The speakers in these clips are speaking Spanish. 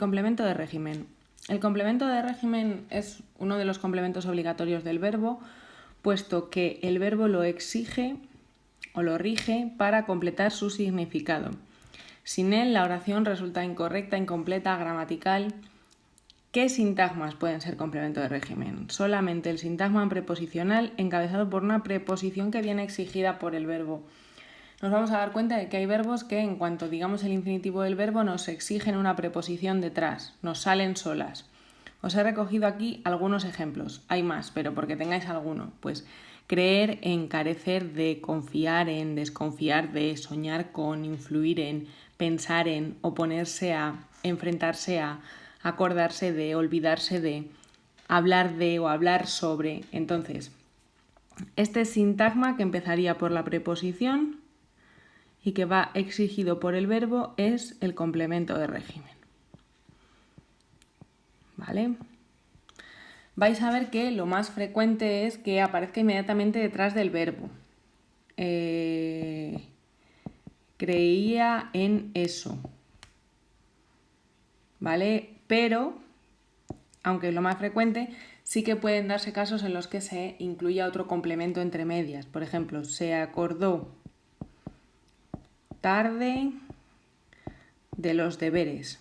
complemento de régimen. El complemento de régimen es uno de los complementos obligatorios del verbo, puesto que el verbo lo exige o lo rige para completar su significado. Sin él, la oración resulta incorrecta, incompleta, gramatical. ¿Qué sintagmas pueden ser complemento de régimen? Solamente el sintagma preposicional encabezado por una preposición que viene exigida por el verbo. Nos vamos a dar cuenta de que hay verbos que, en cuanto digamos el infinitivo del verbo, nos exigen una preposición detrás, nos salen solas. Os he recogido aquí algunos ejemplos, hay más, pero porque tengáis alguno, pues creer en, carecer de, confiar en, desconfiar de, soñar con, influir en, pensar en, oponerse a, enfrentarse a, acordarse de, olvidarse de, hablar de o hablar sobre. Entonces, este sintagma que empezaría por la preposición y que va exigido por el verbo es el complemento de régimen. ¿Vale? Vais a ver que lo más frecuente es que aparezca inmediatamente detrás del verbo. Creía en eso. ¿Vale? Pero, aunque es lo más frecuente, sí que pueden darse casos en los que se incluya otro complemento entre medias. Por ejemplo, se acordó tarde de los deberes.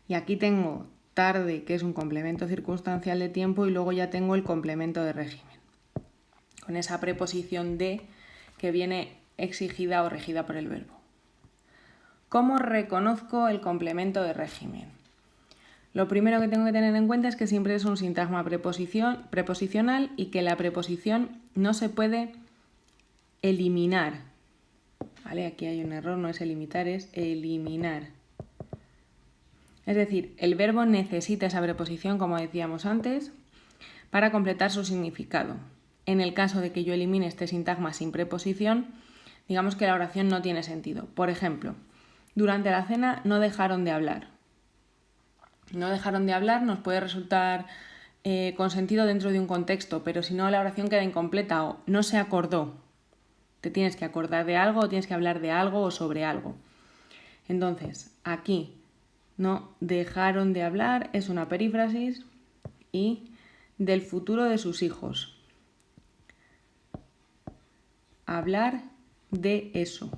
Y aquí tengo tarde, que es un complemento circunstancial de tiempo, y luego ya tengo el complemento de régimen, con esa preposición de que viene exigida o regida por el verbo. ¿Cómo reconozco el complemento de régimen? Lo primero que tengo que tener en cuenta es que siempre es un sintagma preposicional y que la preposición no se puede eliminar. ¿Vale? Aquí hay un error, no es eliminar, es eliminar. Es decir, el verbo necesita esa preposición, como decíamos antes, para completar su significado. En el caso de que yo elimine este sintagma sin preposición, digamos que la oración no tiene sentido. Por ejemplo, durante la cena no dejaron de hablar. No dejaron de hablar nos puede resultar con sentido dentro de un contexto, pero si no la oración queda incompleta o no se acordó. Te tienes que acordar de algo o tienes que hablar de algo o sobre algo. Entonces, aquí no dejaron de hablar es una perífrasis y del futuro de sus hijos. Hablar de eso.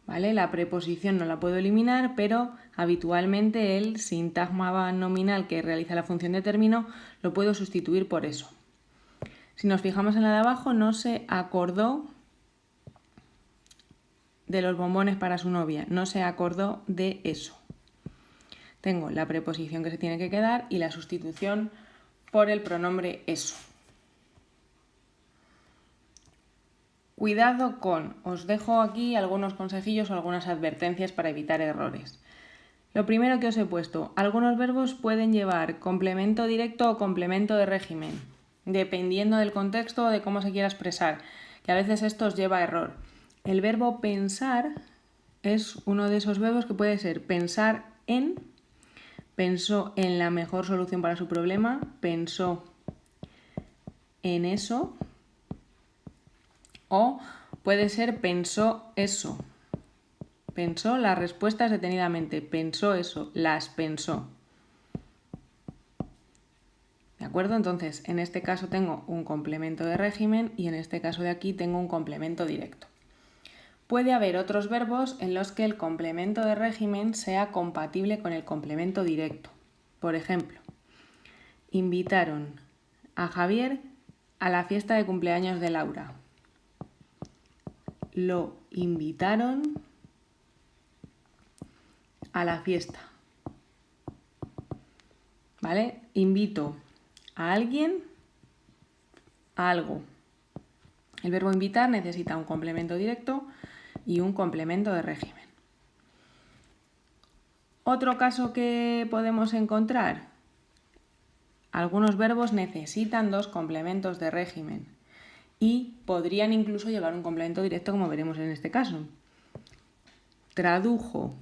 ¿Vale? La preposición no la puedo eliminar, pero habitualmente el sintagma nominal que realiza la función de término lo puedo sustituir por eso. Si nos fijamos en la de abajo, no se acordó de los bombones para su novia, no se acordó de eso. Tengo la preposición que se tiene que quedar y la sustitución por el pronombre eso. Cuidado con, os dejo aquí algunos consejillos o algunas advertencias para evitar errores. Lo primero que os he puesto, algunos verbos pueden llevar complemento directo o complemento de régimen, dependiendo del contexto o de cómo se quiera expresar, que a veces esto os lleva a error. El verbo pensar es uno de esos verbos que puede ser pensar en, pensó en la mejor solución para su problema, pensó en eso, o puede ser pensó eso. Pensó las respuestas detenidamente, pensó eso, las pensó. ¿De acuerdo? Entonces, en este caso tengo un complemento de régimen y en este caso de aquí tengo un complemento directo. Puede haber otros verbos en los que el complemento de régimen sea compatible con el complemento directo. Por ejemplo, invitaron a Javier a la fiesta de cumpleaños de Laura. Lo invitaron a la fiesta. ¿Vale? Invito a alguien a algo. El verbo invitar necesita un complemento directo y un complemento de régimen. Otro caso que podemos encontrar, algunos verbos necesitan dos complementos de régimen y podrían incluso llevar un complemento directo, como veremos en este caso. Tradujo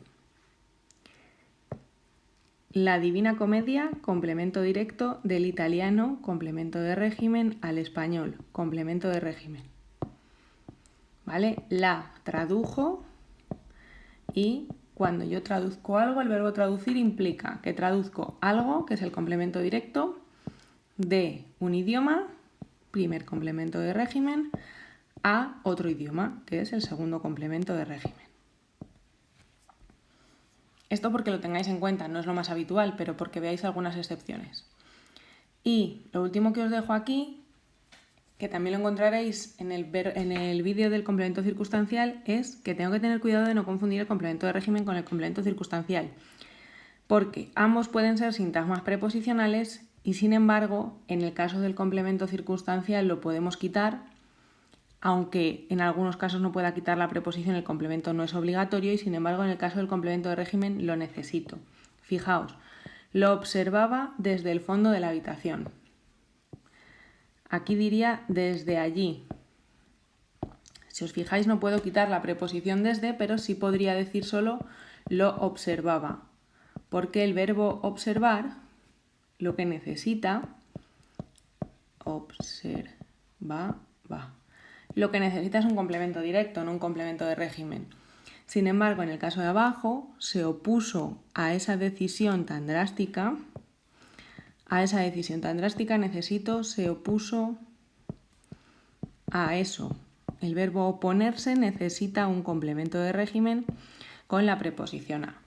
La Divina Comedia, complemento directo, del italiano, complemento de régimen, al español, complemento de régimen. ¿vale? La tradujo y cuando yo traduzco algo, el verbo traducir implica que traduzco algo, que es el complemento directo, de un idioma, primer complemento de régimen, a otro idioma, que es el segundo complemento de régimen. Esto porque lo tengáis en cuenta, no es lo más habitual, pero porque veáis algunas excepciones. Y lo último que os dejo aquí, que también lo encontraréis en el vídeo del complemento circunstancial, es que tengo que tener cuidado de no confundir el complemento de régimen con el complemento circunstancial, porque ambos pueden ser sintagmas preposicionales y, sin embargo, en el caso del complemento circunstancial lo podemos quitar, aunque en algunos casos no pueda quitar la preposición, el complemento no es obligatorio y, sin embargo, en el caso del complemento de régimen lo necesito. Fijaos, lo observaba desde el fondo de la habitación. Aquí diría desde allí. Si os fijáis, no puedo quitar la preposición desde, pero sí podría decir solo lo observaba, porque el verbo observar lo que necesita, lo que necesita es un complemento directo, no un complemento de régimen. Sin embargo, en el caso de abajo, se opuso a esa decisión tan drástica. A esa decisión tan drástica se opuso a eso. El verbo oponerse necesita un complemento de régimen con la preposición a.